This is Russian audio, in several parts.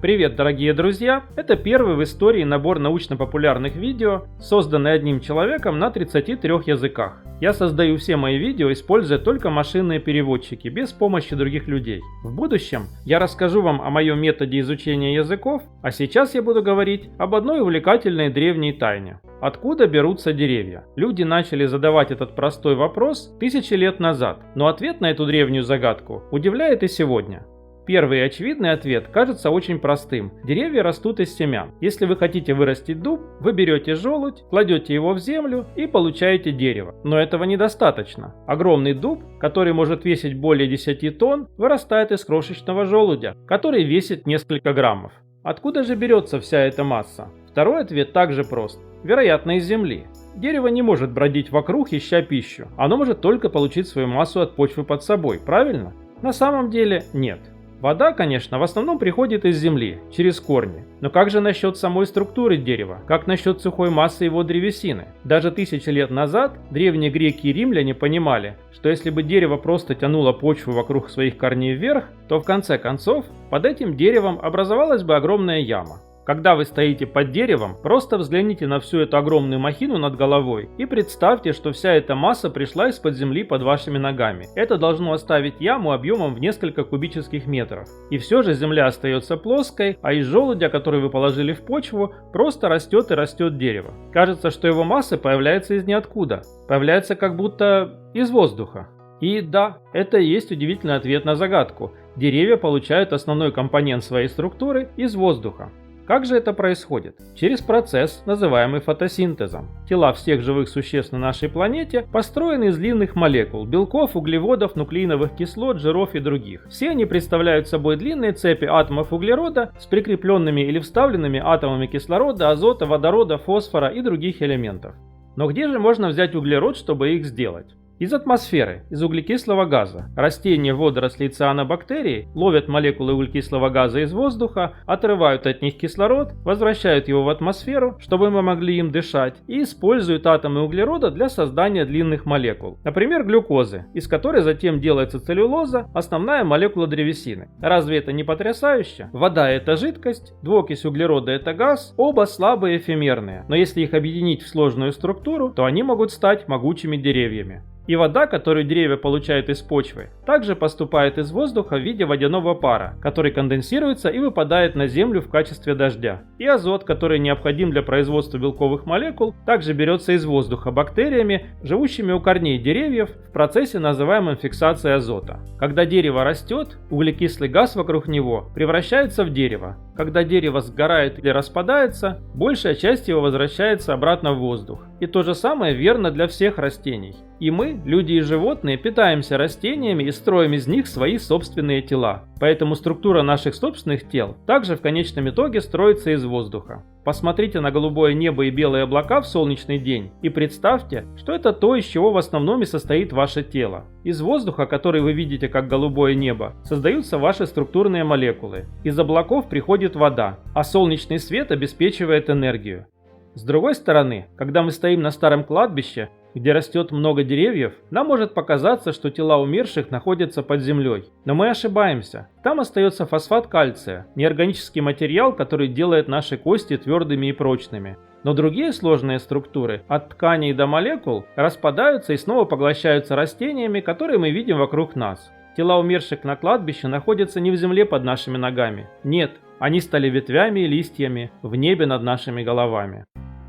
Привет, дорогие друзья! Это первый в истории набор научно-популярных видео, созданный одним человеком на 33 языках. Я создаю все мои видео, используя только машинные переводчики, без помощи других людей. В будущем я расскажу вам о моем методе изучения языков, а сейчас я буду говорить об одной увлекательной древней тайне. Откуда берутся деревья? Люди начали задавать этот простой вопрос тысячи лет назад, но ответ на эту древнюю загадку удивляет и сегодня. Первый и очевидный ответ кажется очень простым. Деревья растут из семян. Если вы хотите вырастить дуб, вы берете желудь, кладете его в землю и получаете дерево. Но этого недостаточно. Огромный дуб, который может весить более 10 тонн, вырастает из крошечного желудя, который весит несколько граммов. Откуда же берется вся эта масса? Второй ответ также прост. Вероятно, из земли. Дерево не может бродить вокруг, ища пищу. Оно может только получить свою массу от почвы под собой, правильно? На самом деле нет. Вода, конечно, в основном приходит из земли, через корни. Но как же насчет самой структуры дерева? Как насчет сухой массы его древесины? Даже тысячи лет назад древние греки и римляне понимали, что если бы дерево просто тянуло почву вокруг своих корней вверх, то в конце концов под этим деревом образовалась бы огромная яма. Когда вы стоите под деревом, просто взгляните на всю эту огромную махину над головой и представьте, что вся эта масса пришла из-под земли под вашими ногами. Это должно оставить яму объемом в несколько кубических метров. И все же земля остается плоской, а из желудя, который вы положили в почву, просто растет и растет дерево. Кажется, что его масса появляется из ниоткуда. Появляется как будто из воздуха. И да, это и есть удивительный ответ на загадку. Деревья получают основной компонент своей структуры из воздуха. Как же это происходит? Через процесс, называемый фотосинтезом. Тела всех живых существ на нашей планете построены из длинных молекул – белков, углеводов, нуклеиновых кислот, жиров и других. Все они представляют собой длинные цепи атомов углерода с прикрепленными или вставленными атомами кислорода, азота, водорода, фосфора и других элементов. Но где же можно взять углерод, чтобы их сделать? Из атмосферы, из углекислого газа. Растения, водоросли и цианобактерии ловят молекулы углекислого газа из воздуха, отрывают от них кислород, возвращают его в атмосферу, чтобы мы могли им дышать, и используют атомы углерода для создания длинных молекул. Например, глюкозы, из которой затем делается целлюлоза, основная молекула древесины. Разве это не потрясающе? Вода – это жидкость, двуокись углерода – это газ, оба слабые и эфемерные. Но если их объединить в сложную структуру, то они могут стать могучими деревьями. И вода, которую деревья получают из почвы, также поступает из воздуха в виде водяного пара, который конденсируется и выпадает на землю в качестве дождя. И азот, который необходим для производства белковых молекул, также берется из воздуха бактериями, живущими у корней деревьев в процессе, называемом фиксацией азота. Когда дерево растет, углекислый газ вокруг него превращается в дерево. Когда дерево сгорает или распадается, большая часть его возвращается обратно в воздух. И то же самое верно для всех растений. И мы, люди и животные, питаемся растениями и строим из них свои собственные тела. Поэтому структура наших собственных тел также в конечном итоге строится из воздуха. Посмотрите на голубое небо и белые облака в солнечный день и представьте, что это то, из чего в основном и состоит ваше тело. Из воздуха, который вы видите как голубое небо, создаются ваши структурные молекулы. Из облаков приходит вода, а солнечный свет обеспечивает энергию. С другой стороны, когда мы стоим на старом кладбище, где растет много деревьев, нам может показаться, что тела умерших находятся под землей. Но мы ошибаемся. Там остается фосфат кальция, неорганический материал, который делает наши кости твердыми и прочными. Но другие сложные структуры, от тканей до молекул, распадаются и снова поглощаются растениями, которые мы видим вокруг нас. Тела умерших на кладбище находятся не в земле под нашими ногами. Нет, они стали ветвями и листьями в небе над нашими головами.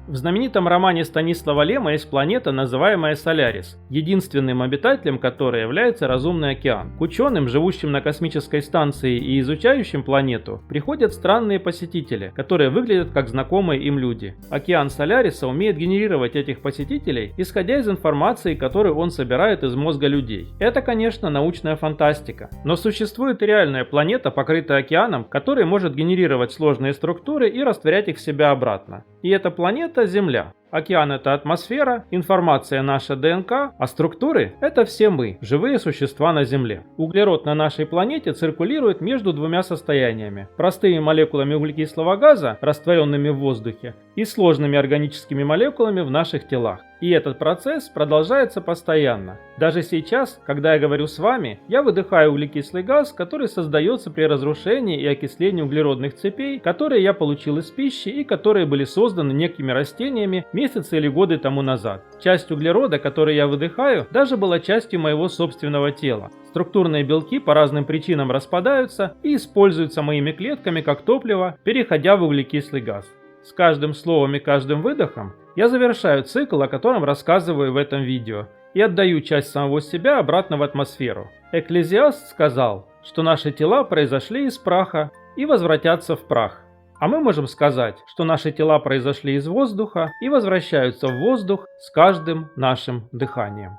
В знаменитом романе Станислава Лема есть планета, называемая Солярис, единственным обитателем которой является разумный океан. К ученым, живущим на космической станции и изучающим планету, приходят странные посетители, которые выглядят как знакомые им люди. Океан Соляриса умеет генерировать этих посетителей, исходя из информации, которую он собирает из мозга людей. Это, конечно, научная фантастика. Но существует и реальная планета, покрытая океаном, которая может генерировать сложные структуры и растворять их в себя обратно. И эта планета — Земля. Океан – это атмосфера, информация – наша ДНК, а структуры – это все мы, живые существа на Земле. Углерод на нашей планете циркулирует между двумя состояниями – простыми молекулами углекислого газа, растворенными в воздухе, и сложными органическими молекулами в наших телах. И этот процесс продолжается постоянно. Даже сейчас, когда я говорю с вами, я выдыхаю углекислый газ, который создается при разрушении и окислении углеродных цепей, которые я получил из пищи и которые были созданы некими растениями месяцы или годы тому назад. Часть углерода, который я выдыхаю, даже была частью моего собственного тела. Структурные белки по разным причинам распадаются и используются моими клетками как топливо, переходя в углекислый газ. С каждым словом и каждым выдохом я завершаю цикл, о котором рассказываю в этом видео, и отдаю часть самого себя обратно в атмосферу. Экклезиаст сказал, что наши тела произошли из праха и возвратятся в прах. А мы можем сказать, что наши тела произошли из воздуха и возвращаются в воздух с каждым нашим дыханием.